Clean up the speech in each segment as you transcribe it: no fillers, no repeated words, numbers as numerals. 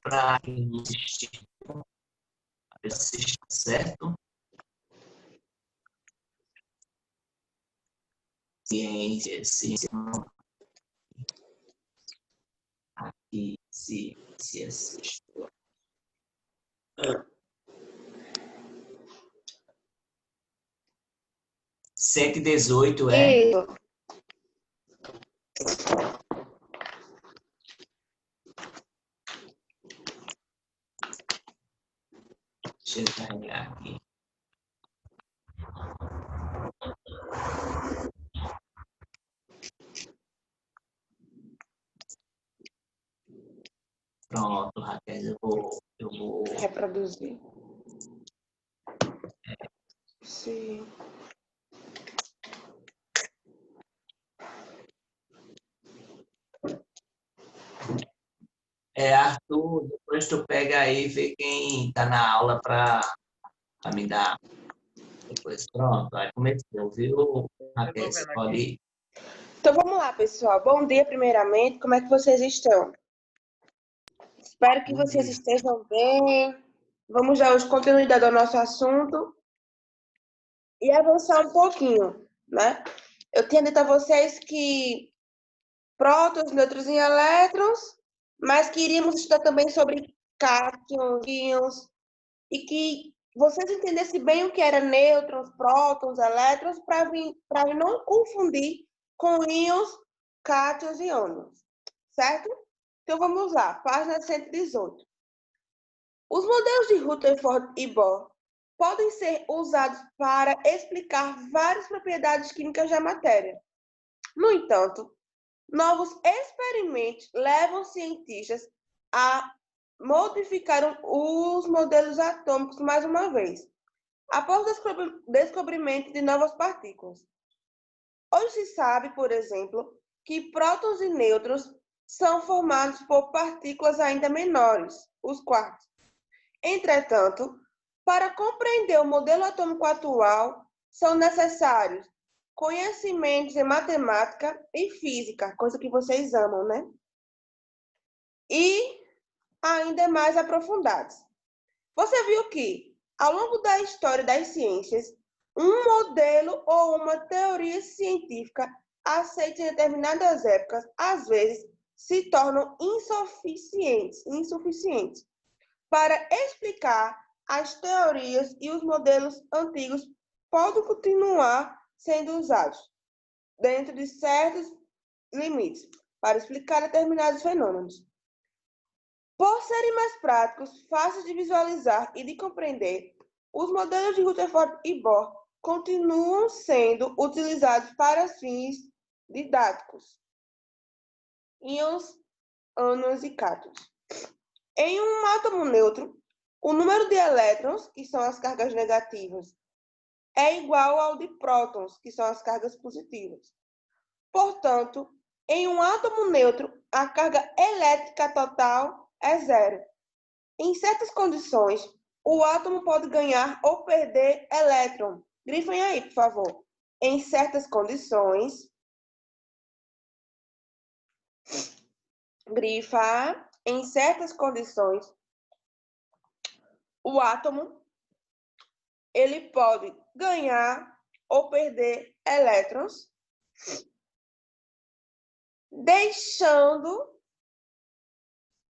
para insistir, ver se está certo. Ciência, aqui, ciência, sexto. 118 é? Isso. Deixa eu carregar aqui. Pronto, Raquel, eu vou... Reproduzir. Sim. Arthur, depois tu pega aí e vê quem está na aula para me dar. Depois, pronto, aí começou, viu, Raquel? Você pode ir. Então vamos lá, pessoal. Bom dia, primeiramente. Como é que vocês estão? Espero que vocês estejam bem. Vamos dar hoje continuidade ao nosso assunto e avançar um pouquinho, né? Eu tinha dito a vocês que prótons, nêutrons e elétrons, mas que iríamos estudar também sobre cátions, íons, e que vocês entendessem bem o que era nêutrons, prótons, elétrons, para não confundir com íons, cátions e ânions, certo? Então vamos lá, página 118. Os modelos de Rutherford e Bohr podem ser usados para explicar várias propriedades químicas da matéria. No entanto, novos experimentos levam cientistas a modificar os modelos atômicos mais uma vez, após o descobrimento de novas partículas. Hoje se sabe, por exemplo, que prótons e nêutrons são formados por partículas ainda menores, os quarks. Entretanto, para compreender o modelo atômico atual, são necessários conhecimentos em matemática e física, coisa que vocês amam, né? E ainda mais aprofundados. Você viu que, ao longo da história das ciências, um modelo ou uma teoria científica aceita em determinadas épocas, às vezes, se tornam insuficientes para explicar as teorias, e os modelos antigos podem continuar sendo usados dentro de certos limites para explicar determinados fenômenos. Por serem mais práticos, fáceis de visualizar e de compreender, os modelos de Rutherford e Bohr continuam sendo utilizados para fins didáticos. Íons, ânions e cátions. Em um átomo neutro, o número de elétrons, que são as cargas negativas, é igual ao de prótons, que são as cargas positivas. Portanto, em um átomo neutro, a carga elétrica total é zero. Em certas condições, o átomo pode ganhar ou perder elétron. Grifem aí, por favor. Em certas condições, grifa, em certas condições, o átomo ele pode ganhar ou perder elétrons, deixando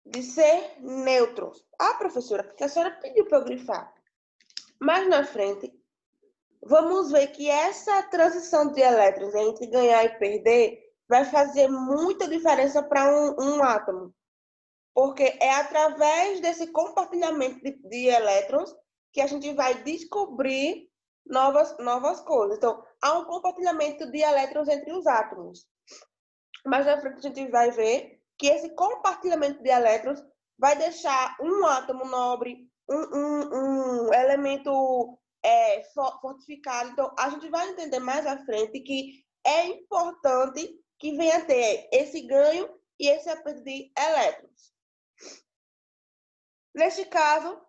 de ser neutros. Ah, professora, porque a senhora pediu para eu grifar. Mais na frente, vamos ver que essa transição de elétrons entre ganhar e perder vai fazer muita diferença para um átomo. Porque é através desse compartilhamento de elétrons que a gente vai descobrir novas coisas. Então, há um compartilhamento de elétrons entre os átomos. Mais na frente a gente vai ver que esse compartilhamento de elétrons vai deixar um átomo nobre, um elemento fortificado. Então, a gente vai entender mais à frente que é importante que venha ter esse ganho e esse aperto de elétrons. Neste caso,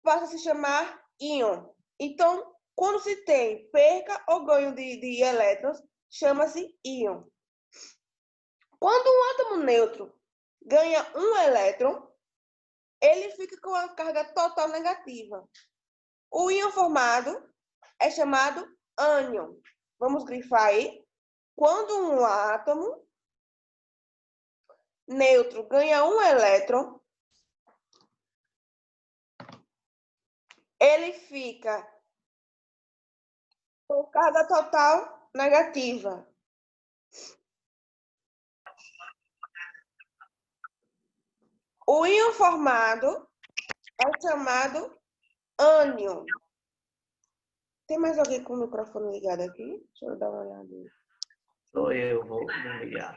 passa a se chamar íon. Então, quando se tem perca ou ganho de elétrons, chama-se íon. Quando um átomo neutro ganha um elétron, ele fica com a carga total negativa. O íon formado é chamado ânion. Vamos grifar aí. Quando um átomo neutro ganha um elétron, ele fica com carga total negativa. O íon formado é chamado ânion. Tem mais alguém com o microfone ligado aqui? Deixa eu dar uma olhada. Sou eu, vou ligar.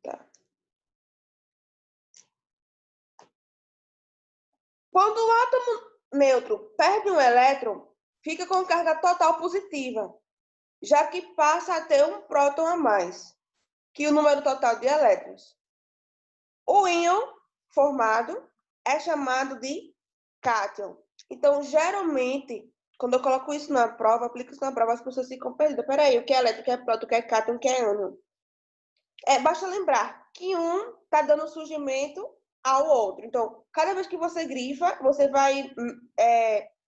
Tá. Quando o átomo neutro perde um elétron, fica com carga total positiva, já que passa a ter um próton a mais que o número total de elétrons. O íon formado é chamado de cátion. Então, geralmente, quando eu coloco isso na prova, aplico isso na prova, as pessoas ficam perdidas. Peraí, o que é elétron, o que é próton, o que é cátion, o que é ânion? Basta lembrar que um está dando surgimento ao outro. Então, cada vez que você grifa, você vai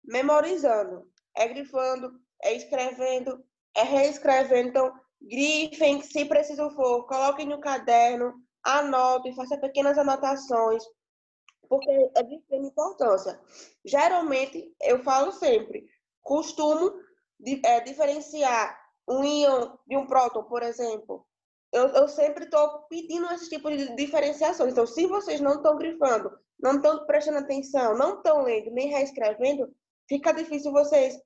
memorizando. É grifando, é escrevendo, é reescrevendo. Então, grifem, se preciso for, coloquem no caderno, anotem, façam pequenas anotações, porque é de extrema importância. Geralmente, eu falo sempre, costumo diferenciar um íon de um próton, por exemplo. Eu sempre estou pedindo esse tipo de diferenciações. Então, se vocês não estão grifando, não estão prestando atenção, não estão lendo, nem reescrevendo, fica difícil vocês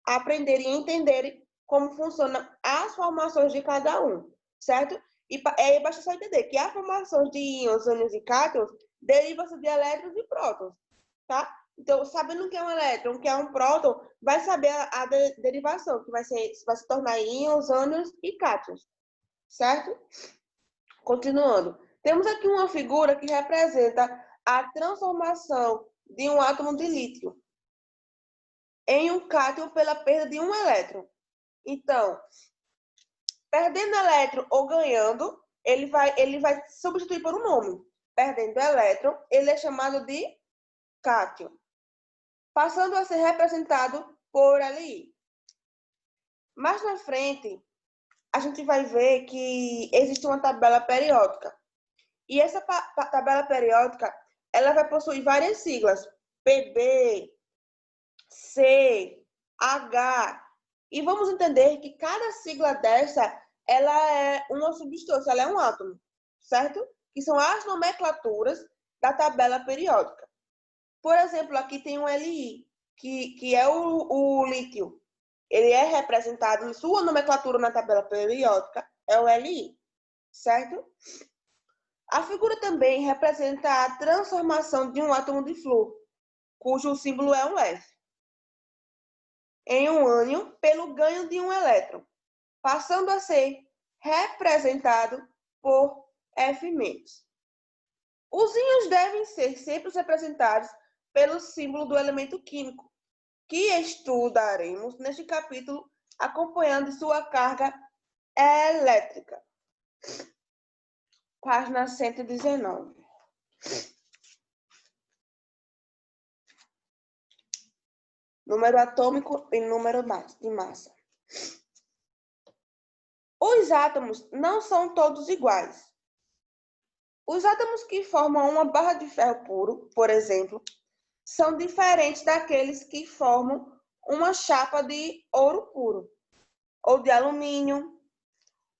aprenderem e entenderem como funcionam as formações de cada um, certo? E aí basta só entender que as formações de íons, ânions e cátions derivam-se de elétrons e prótons, tá? Então, sabendo o que é um elétron, o que é um próton, vai saber a derivação, que vai se tornar íons, ânions e cátions, certo? Continuando. Temos aqui uma figura que representa a transformação de um átomo de lítio em um cátion pela perda de um elétron. Então, perdendo elétron ou ganhando, ele vai substituir por um nome. Perdendo elétron, ele é chamado de cátion, passando a ser representado por Li. Mais na frente, a gente vai ver que existe uma tabela periódica. E essa tabela periódica, ela vai possuir várias siglas. PB, C, H. E vamos entender que cada sigla dessa, ela é uma substância, ela é um átomo, certo? Que são as nomenclaturas da tabela periódica. Por exemplo, aqui tem um Li, que é o lítio. Ele é representado em sua nomenclatura na tabela periódica, é o Li, certo? A figura também representa a transformação de um átomo de flúor, cujo símbolo é um F, em um ânion pelo ganho de um elétron, passando a ser representado por F-. Os íons devem ser sempre representados pelo símbolo do elemento químico, que estudaremos neste capítulo, acompanhando sua carga elétrica. Página 119. Número atômico e número de massa. Os átomos não são todos iguais. Os átomos que formam uma barra de ferro puro, por exemplo, são diferentes daqueles que formam uma chapa de ouro puro ou de alumínio.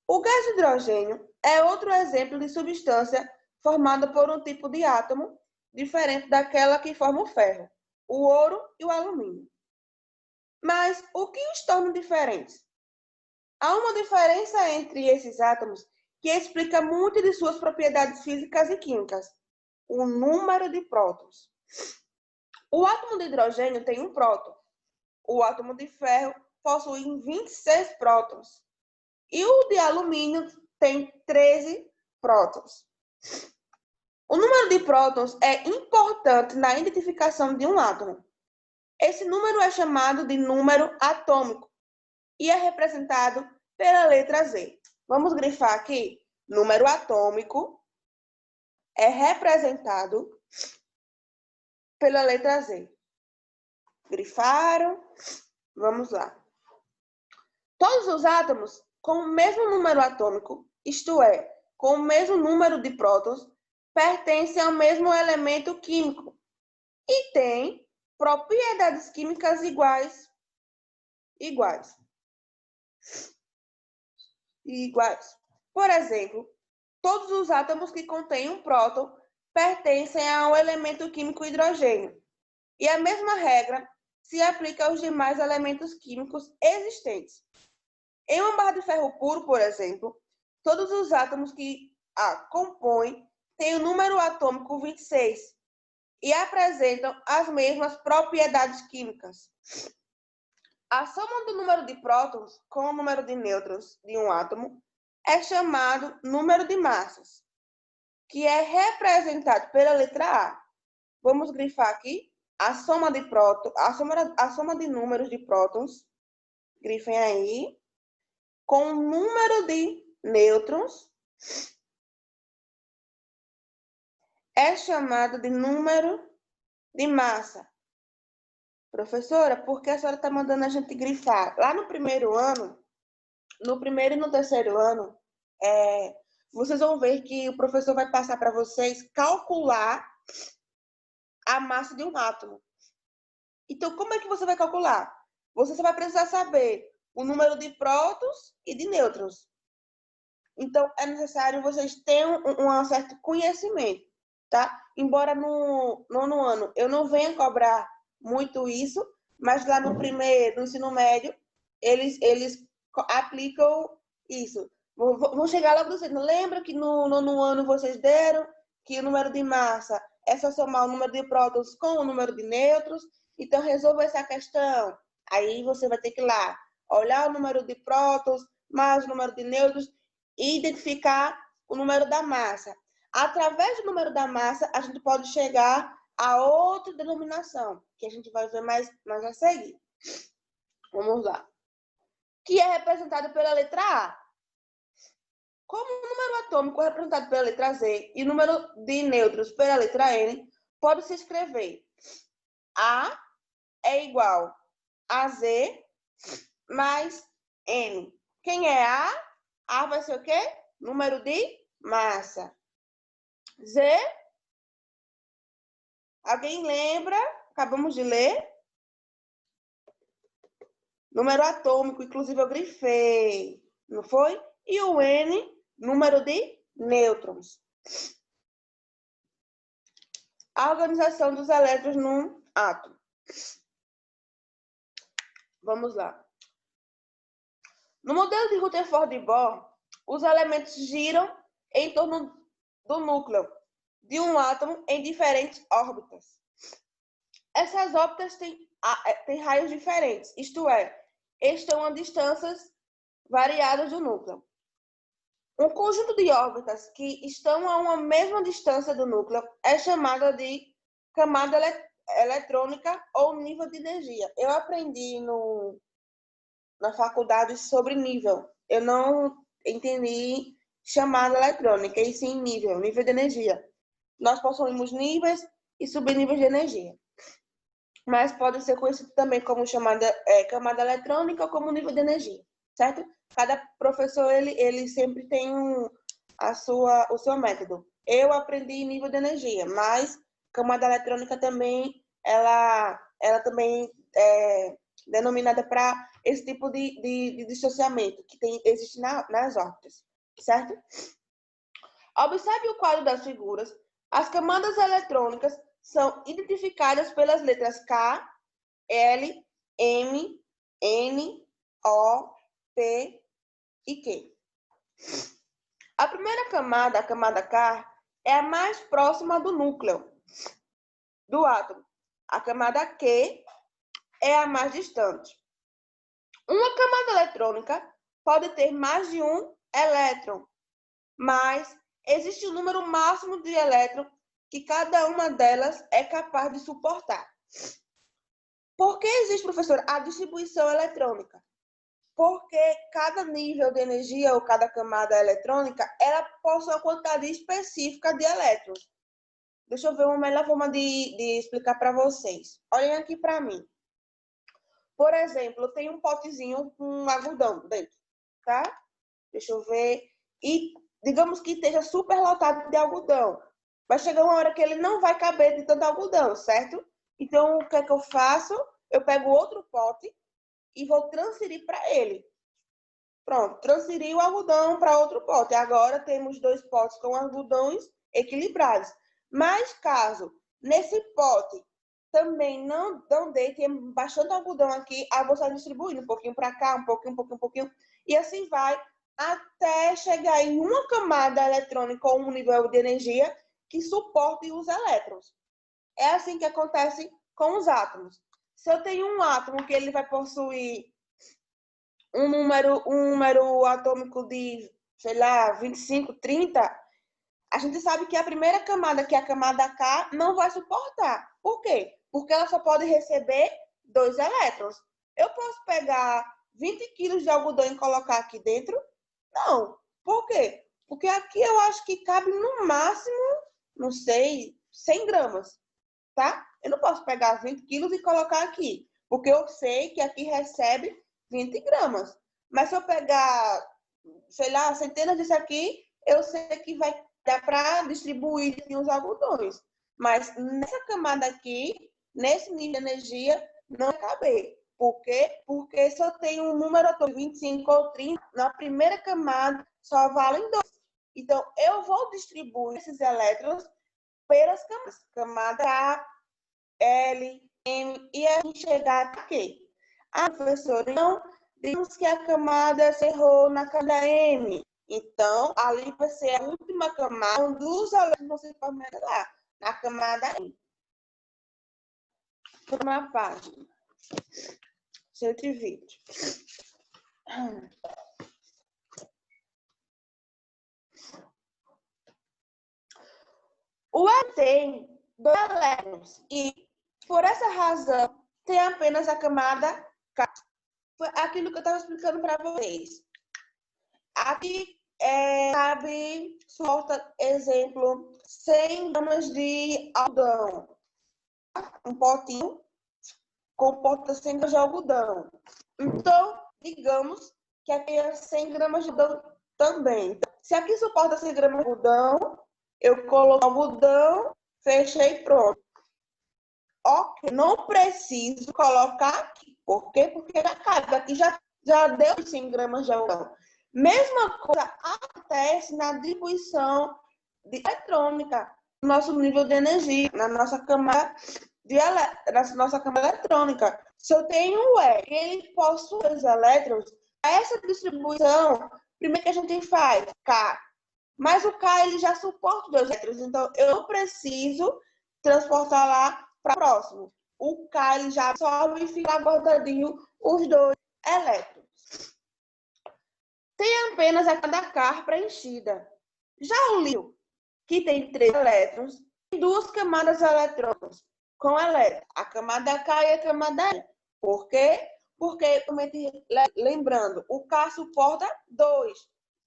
O gás de hidrogênio é outro exemplo de substância formada por um tipo de átomo diferente daquela que forma o ferro, o ouro e o alumínio. Mas o que os torna diferentes? Há uma diferença entre esses átomos que explica muito de suas propriedades físicas e químicas: o número de prótons. O átomo de hidrogênio tem um próton. O átomo de ferro possui 26 prótons. E o de alumínio tem 13 prótons. O número de prótons é importante na identificação de um átomo. Esse número é chamado de número atômico e é representado pela letra Z. Vamos grifar aqui. Número atômico é representado pela letra Z. Grifaram? Vamos lá. Todos os átomos com o mesmo número atômico, isto é, com o mesmo número de prótons, pertencem ao mesmo elemento químico e têm propriedades químicas iguais. Por exemplo, todos os átomos que contêm um próton pertencem ao elemento químico hidrogênio. E a mesma regra se aplica aos demais elementos químicos existentes. Em uma barra de ferro puro, por exemplo, todos os átomos que a compõem têm o número atômico 26 e apresentam as mesmas propriedades químicas. A soma do número de prótons com o número de nêutrons de um átomo é chamado número de massas, que é representado pela letra A. Vamos grifar aqui a soma de números de prótons, grifem aí, com o número de nêutrons é chamado de número de massa. Professora, por que a senhora está mandando a gente grifar? Lá no primeiro ano, no primeiro e no terceiro ano, vocês vão ver que o professor vai passar para vocês calcular a massa de um átomo. Então, como é que você vai calcular? Você só vai precisar saber o número de prótons e de nêutrons. Então, é necessário vocês tenham um certo conhecimento, tá? Embora no nono ano eu não venha cobrar muito isso, mas lá no primeiro, no ensino médio, eles aplicam isso. Vou chegar logo dizendo, lembra que no nono ano vocês deram que o número de massa é só somar o número de prótons com o número de nêutrons? Então, resolva essa questão. Aí você vai ter que ir lá, olhar o número de prótons mais o número de nêutrons e identificar o número da massa. Através do número da massa, a gente pode chegar a outra denominação, que a gente vai ver mais a seguir. Vamos lá. Que é representado pela letra A. Como o número atômico é representado pela letra Z e o número de nêutrons pela letra N, pode-se escrever A é igual a Z mais N. Quem é A? A vai ser o quê? Número de massa. Z, alguém lembra? Acabamos de ler. Número atômico, inclusive eu grifei, não foi? E o N, número de nêutrons. A organização dos elétrons num átomo. Vamos lá. No modelo de Rutherford e Bohr, os elementos giram em torno do núcleo de um átomo em diferentes órbitas. Essas órbitas têm raios diferentes, isto é, estão a distâncias variadas do núcleo. Um conjunto de órbitas que estão a uma mesma distância do núcleo é chamada de camada eletrônica ou nível de energia. Eu aprendi na faculdade sobre nível. Eu não entendi chamada eletrônica, e sim nível de energia. Nós possuímos níveis e subníveis de energia. Mas pode ser conhecido também como camada eletrônica ou como nível de energia, certo? Cada professor, ele sempre tem o seu método. Eu aprendi nível de energia, mas camada eletrônica também, ela também é denominada para esse tipo de dissociamento que existe nas órbitas, certo? Observe o quadro das figuras. As camadas eletrônicas são identificadas pelas letras K, L, M, N, O, P e Q. A primeira camada, a camada K, é a mais próxima do núcleo do átomo. A camada Q é a mais distante. Uma camada eletrônica pode ter mais de um elétron, mas existe um número máximo de elétrons que cada uma delas é capaz de suportar. Por que existe, professor, a distribuição eletrônica? Porque cada nível de energia ou cada camada eletrônica, ela possui uma quantidade específica de elétrons. Deixa eu ver uma melhor forma de explicar para vocês. Olhem aqui para mim. Por exemplo, eu tenho um potezinho com algodão dentro, tá? Deixa eu ver. E digamos que esteja super lotado de algodão. Vai chegar uma hora que ele não vai caber de tanto algodão, certo? Então, o que é que eu faço? Eu pego outro pote e vou transferir para ele. Pronto, transferi o algodão para outro pote. Agora temos 2 potes com algodões equilibrados. Mas caso nesse pote também não dê, tem bastante algodão aqui, aí você vai distribuindo um pouquinho para cá, um pouquinho. E assim vai até chegar em uma camada eletrônica ou um nível de energia que suporte os elétrons. É assim que acontece com os átomos. Se eu tenho um átomo que ele vai possuir um número atômico de, sei lá, 25, 30, a gente sabe que a primeira camada, que é a camada K, não vai suportar. Por quê? Porque ela só pode receber 2 elétrons. Eu posso pegar 20 quilos de algodão e colocar aqui dentro? Não. Por quê? Porque aqui eu acho que cabe no máximo, não sei, 100 gramas, tá? Eu não posso pegar 20 quilos e colocar aqui, porque eu sei que aqui recebe 20 gramas. Mas se eu pegar, sei lá, centenas disso aqui, eu sei que vai dar para distribuir os algodões. Mas nessa camada aqui, nesse nível de energia, não vai caber. Por quê? Porque se eu tenho um número atômico 25 ou 30, na primeira camada só valem 2. Então, eu vou distribuir esses elétrons pelas camadas. Camada A, L, M, e a gente chegar aqui. Ah, professora, então, digamos que a camada se errou na camada M. Então, ali vai ser a última camada onde os elétrons vão se formar lá, na camada M. Uma página. 120. O E tem 2 elétrons e, por essa razão, tem apenas a camada K. Foi aquilo que eu estava explicando para vocês. Aqui cabe, suporta, exemplo, 100 gramas de algodão. Um potinho comporta 100 gramas de algodão. Então, digamos que aqui é 100 gramas de algodão também. Então, se aqui suporta 100 gramas de algodão, eu coloco algodão, fechei e pronto. Ok, não preciso colocar aqui. Por quê? Porque já cabe. Aqui já deu 100 gramas de algodão. Mesma coisa acontece na distribuição de eletrônica, no nosso nível de energia, na nossa camada eletrônica. Se eu tenho um E, ele possui os elétrons, essa distribuição, primeiro que a gente faz, K. Mas o K ele já suporta 2 elétrons, então eu não preciso transportar lá para próximo. O K ele já absorve e fica guardadinho os 2 elétrons. Tem apenas a cada K preenchida. Já o lítio, que tem 3 elétrons, tem 2 camadas eletrônicas com elétrons, a camada K e a camada L. Por quê? Porque, lembrando, o K suporta 2,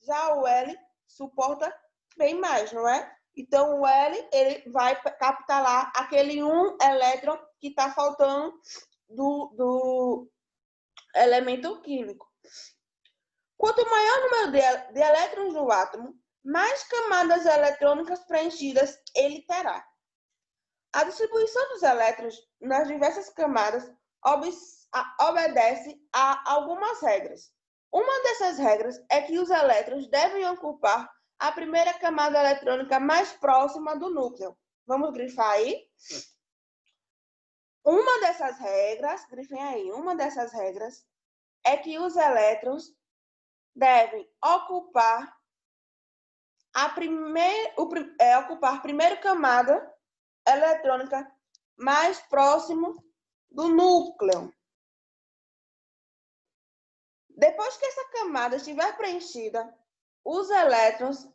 já o L suporta bem mais, não é? Então, o L ele vai captar lá aquele 1 elétron que está faltando do elemento químico. Quanto maior o número de elétrons no átomo, mais camadas eletrônicas preenchidas ele terá. A distribuição dos elétrons nas diversas camadas obedece a algumas regras. Uma dessas regras é que os elétrons devem ocupar a primeira camada eletrônica mais próxima do núcleo. Vamos grifar aí? Uma dessas regras, grifem aí, uma dessas regras é que os elétrons devem ocupar a primeira camada eletrônica mais próximo do núcleo. Depois que essa camada estiver preenchida, os elétrons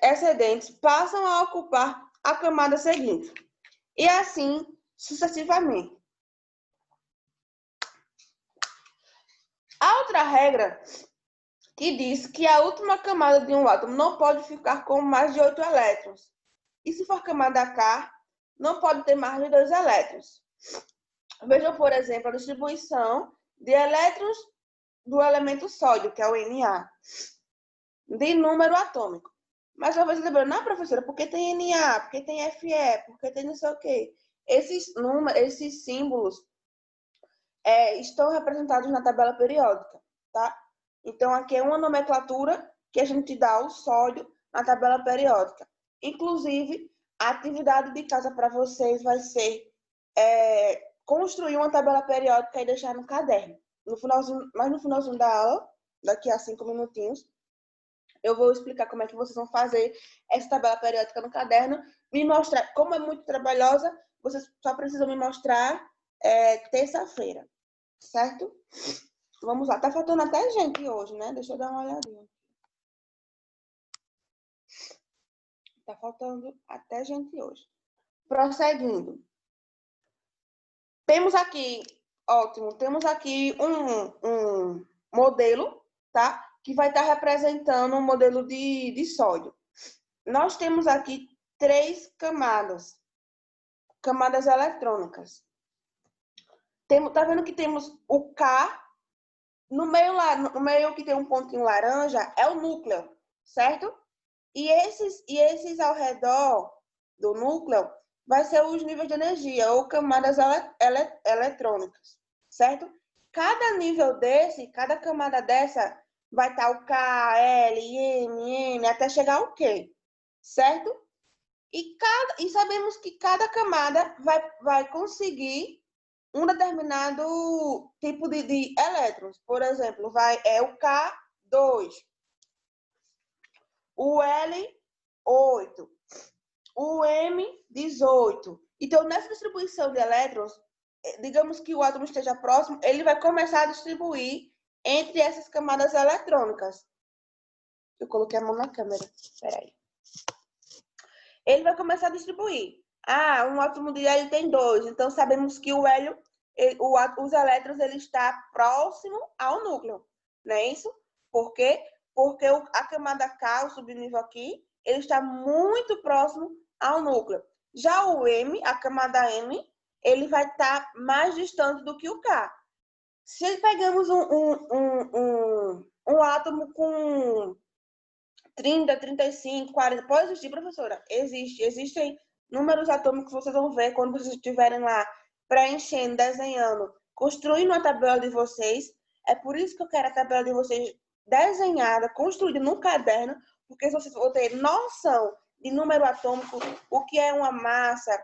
excedentes passam a ocupar a camada seguinte. E assim sucessivamente. Há outra regra que diz que a última camada de um átomo não pode ficar com mais de 8 elétrons. E se for camada K, não pode ter mais de 2 elétrons. Vejam, por exemplo, a distribuição de elétrons do elemento sódio, que é o Na, de número atômico. Mas talvez você lembre, não, professora, porque tem Na, porque tem Fe, porque tem não sei o quê. Esses números, esses símbolos estão representados na tabela periódica, tá? Então, aqui é uma nomenclatura que a gente dá ao sódio na tabela periódica. Inclusive, a atividade de casa para vocês vai ser construir uma tabela periódica e deixar no caderno. No finalzinho da aula, daqui a 5 minutinhos, eu vou explicar como é que vocês vão fazer essa tabela periódica no caderno, me mostrar. Como é muito trabalhosa, vocês só precisam me mostrar terça-feira, certo? Vamos lá. Tá faltando até gente hoje, né? Deixa eu dar uma olhadinha. Tá faltando até gente hoje. Prosseguindo. Temos aqui, ótimo, temos aqui um modelo, tá? Que vai estar representando um modelo de sódio. Nós temos aqui 3 camadas eletrônicas. Tá vendo que temos o K, no meio que tem um pontinho laranja, é o núcleo, certo? E esses ao redor do núcleo vai ser os níveis de energia, ou camadas eletrônicas, certo? Cada nível desse, cada camada dessa, vai estar o K, L, M, N, até chegar ao Q, certo? E sabemos que cada camada vai conseguir um determinado tipo de elétrons. Por exemplo, o K2, o L8, o M18. Então, nessa distribuição de elétrons, digamos que o átomo esteja próximo, ele vai começar a distribuir entre essas camadas eletrônicas. Eu coloquei a mão na câmera. Espera aí. Ele vai começar a distribuir. Um átomo de hélio tem 2. Então, sabemos que o hélio, os elétrons, ele está próximo ao núcleo. Não é isso? Por quê? Porque a camada K, o subnível aqui, ele está muito próximo ao núcleo. Já o M, a camada M, ele vai estar mais distante do que o K. Se pegamos um átomo com 30, 35, 40, pode existir, professora? Existem números atômicos que vocês vão ver quando vocês estiverem lá preenchendo, desenhando, construindo a tabela de vocês. É por isso que eu quero a tabela de vocês desenhada, construída no caderno, porque vocês vão ter noção de número atômico, o que é uma massa,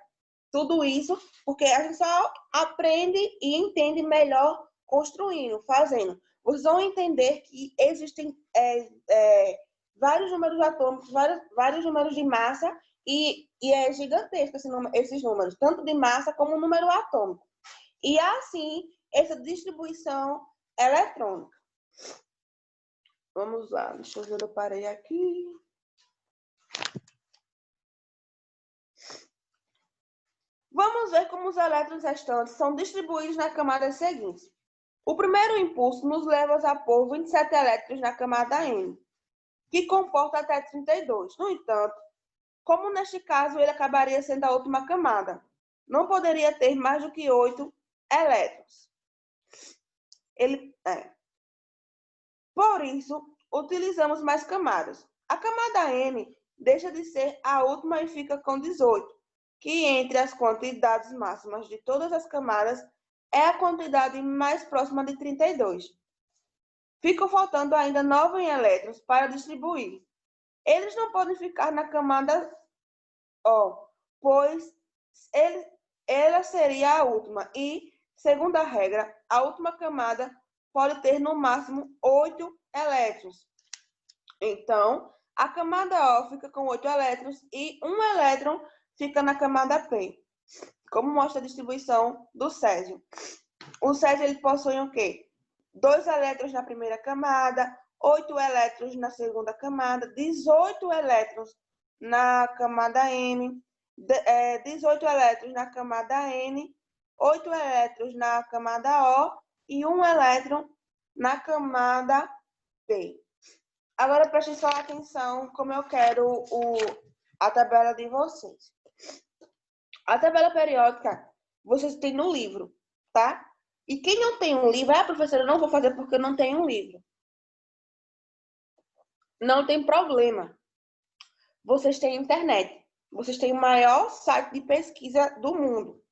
tudo isso, porque a gente só aprende e entende melhor construindo, fazendo. Vocês vão entender que existem vários números atômicos, vários números de massa, e é gigantesco esses números, tanto de massa como o número atômico. E assim, essa distribuição eletrônica. Vamos lá, deixa eu ver, eu parei aqui. Vamos ver como os elétrons restantes são distribuídos nas camadas seguintes. O primeiro impulso nos leva a pôr 27 elétrons na camada N, que comporta até 32. No entanto, como neste caso ele acabaria sendo a última camada, não poderia ter mais do que 8 elétrons. Por isso, utilizamos mais camadas. A camada N deixa de ser a última e fica com 18, que entre as quantidades máximas de todas as camadas é a quantidade mais próxima de 32. Ficam faltando ainda 9 elétrons para distribuir. Eles não podem ficar na camada O, pois ela seria a última e, segundo a regra, a última camada pode ter no máximo 8 elétrons. Então, a camada O fica com 8 elétrons e 1 elétron fica na camada P, como mostra a distribuição do césio. O césio ele possui o quê? 2 elétrons na primeira camada, 8 elétrons na segunda camada, 18 elétrons na camada M, 18 elétrons na camada N, 8 elétrons na camada O e 1 elétron na camada P. Agora preste só atenção como eu quero a tabela de vocês. A tabela periódica vocês têm no livro, tá? E quem não tem um livro, professora, eu não vou fazer porque eu não tenho um livro. Não tem problema. Vocês têm internet. Vocês têm o maior site de pesquisa do mundo,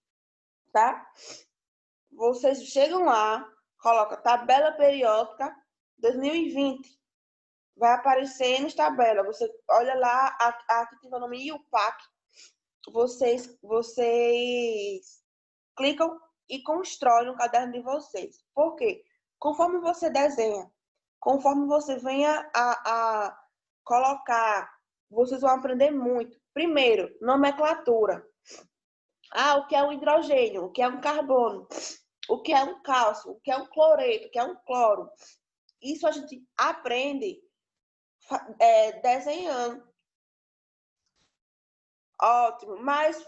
tá? Vocês chegam lá, colocam tabela periódica 2020. Vai aparecer nas tabelas. Você olha lá, aqui tem o nome IUPAC. Vocês clicam e constroem no caderno de vocês. Por quê? Conforme você desenha, conforme você venha a colocar, vocês vão aprender muito. Primeiro, nomenclatura. O que é um hidrogênio? O que é um carbono? O que é um cálcio? O que é um cloreto? O que é um cloro? Isso a gente aprende desenhando. Ótimo. Mas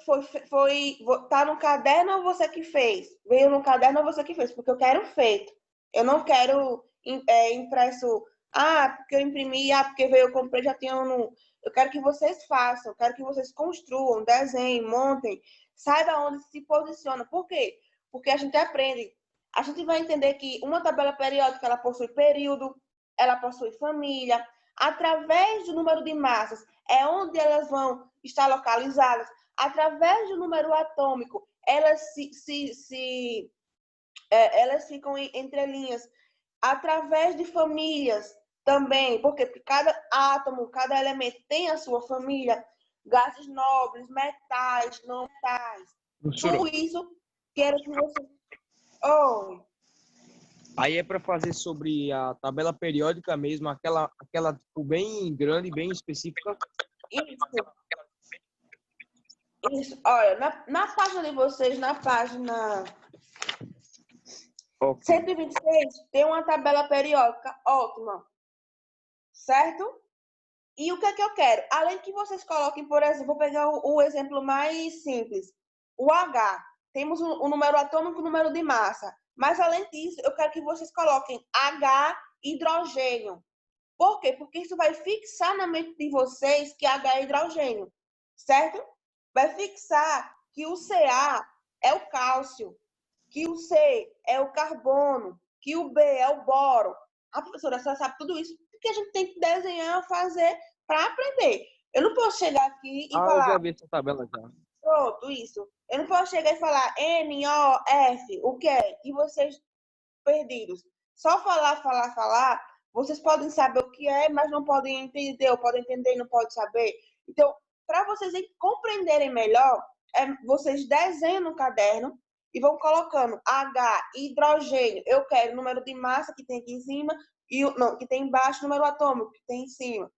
tá no caderno ou você que fez? Veio no caderno ou você que fez? Porque eu quero feito. Eu não quero impresso. Porque eu imprimi. Porque veio, eu comprei, já tinha no... Eu quero que vocês façam. Eu quero que vocês construam, desenhem, montem. Saiba onde se posiciona. Por quê? Porque a gente aprende. A gente vai entender que uma tabela periódica, ela possui período, ela possui família. Através do número de massas, é onde elas vão estar localizadas. Através do número atômico, elas elas ficam entre linhas. Através de famílias também, porque cada átomo, cada elemento tem a sua família. Gases nobres, metais, não metais. Tudo isso, quero que você... Aí é para fazer sobre a tabela periódica mesmo, aquela tipo, bem grande, bem específica. Isso. Olha, na página de vocês, na página 126, tem uma tabela periódica ótima. Certo? E o que é que eu quero? Além que vocês coloquem, por exemplo, vou pegar o exemplo mais simples. O H. Temos o número atômico e o número de massa. Mas, além disso, eu quero que vocês coloquem H hidrogênio. Por quê? Porque isso vai fixar na mente de vocês que H é hidrogênio. Certo? Vai fixar que o Ca é o cálcio, que o C é o carbono, que o B é o boro. A professora só sabe tudo isso porque a gente tem que desenhar, fazer para aprender. Eu não posso chegar aqui e falar... eu já vi essa tabela já. Pronto, isso. Eu não posso chegar e falar N, O, F, o que é? E vocês perdidos. Só falar. Vocês podem saber o que é, mas não podem entender, ou podem entender e não podem saber. Então, para vocês compreenderem melhor, vocês desenham no caderno e vão colocando H, hidrogênio. Eu quero o número de massa que tem aqui em cima, que tem embaixo, número atômico que tem em cima.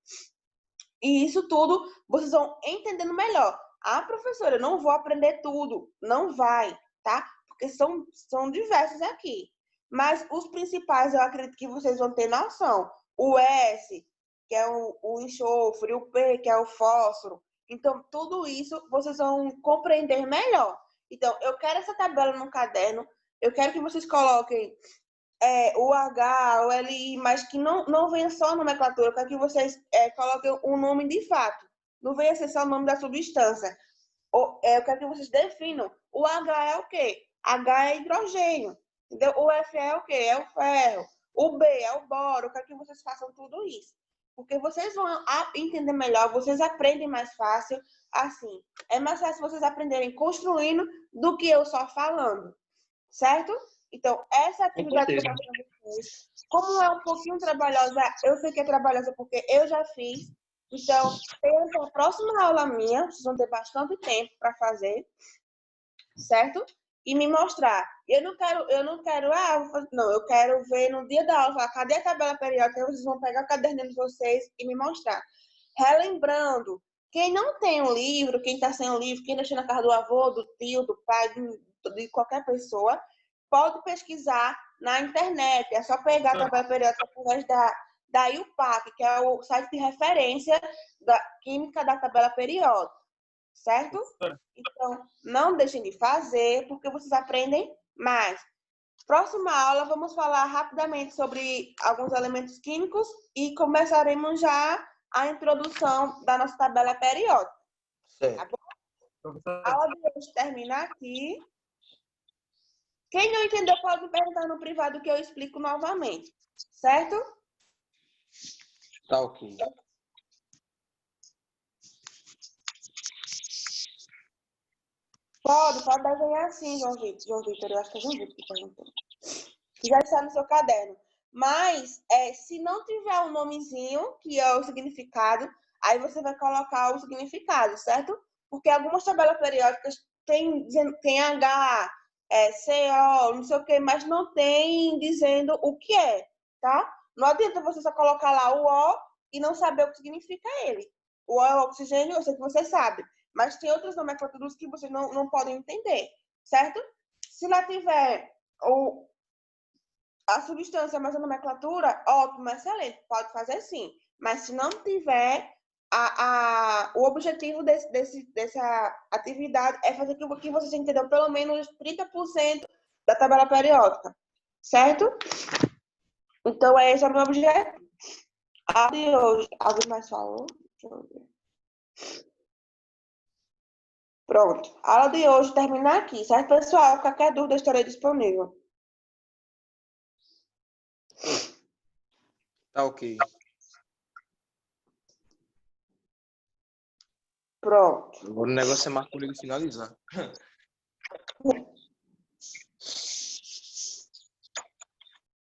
E isso tudo vocês vão entendendo melhor. Professora, eu não vou aprender tudo. Não vai, tá? Porque são diversos aqui. Mas os principais eu acredito que vocês vão ter noção. O S, que é o enxofre, o P, que é o fósforo. Então, tudo isso vocês vão compreender melhor. Então, eu quero essa tabela no caderno. Eu quero que vocês coloquem o H, o LI, mas que não venha só a nomenclatura. Eu quero que vocês coloquem o nome de fato. Não venha ser só o nome da substância. Eu quero que vocês definam. O H é o quê? H é hidrogênio. Entendeu? O F é o quê? É o ferro. O B é o boro. Eu quero que vocês façam tudo isso. Porque vocês vão entender melhor, vocês aprendem mais fácil. Assim, é mais fácil vocês aprenderem construindo do que eu só falando. Certo? Então, essa atividade que eu faço com vocês, como é um pouquinho trabalhosa, eu sei que é trabalhosa porque eu já fiz. Então, tem a próxima aula minha, vocês vão ter bastante tempo para fazer, certo? E me mostrar. Eu não quero, eu quero ver no dia da aula, falar, cadê a tabela periódica? Vocês vão pegar o caderninho de vocês e me mostrar. Relembrando, quem não tem um livro, quem está sem um livro, quem deixou na casa do avô, do tio, do pai, de qualquer pessoa, pode pesquisar na internet. É só pegar a tabela periódica através da IUPAC, que é o site de referência da química da tabela periódica, certo? Então, não deixem de fazer, porque vocês aprendem mais. Próxima aula, vamos falar rapidamente sobre alguns elementos químicos e começaremos já a introdução da nossa tabela periódica, Tá bom? A aula de hoje termina aqui. Quem não entendeu pode me perguntar no privado que eu explico novamente. Certo? Tá ok. Pode desenhar assim, João Vitor. Eu acho que é João Vitor que perguntou. Que já está no seu caderno. Mas, se não tiver um nomezinho, que é o significado, aí você vai colocar o significado, certo? Porque algumas tabelas periódicas tem H, CO, não sei o quê, mas não tem dizendo o que é, tá? Não adianta você só colocar lá o O e não saber o que significa ele. O O é o oxigênio, eu sei que você sabe. Mas tem outras nomenclaturas que vocês não podem entender, certo? Se lá tiver a substância, mas a nomenclatura, ótimo, excelente, pode fazer sim. Mas se não tiver, o objetivo dessa atividade é fazer com que você entendeu pelo menos 30% da tabela periódica, certo? Então, esse é o meu objetivo. A de hoje, alguém mais falou? Deixa eu ver. Pronto. A aula de hoje termina aqui, certo, pessoal? Qualquer dúvida, estarei disponível. Tá ok. Pronto. Agora o negócio é mais comigo finalizar.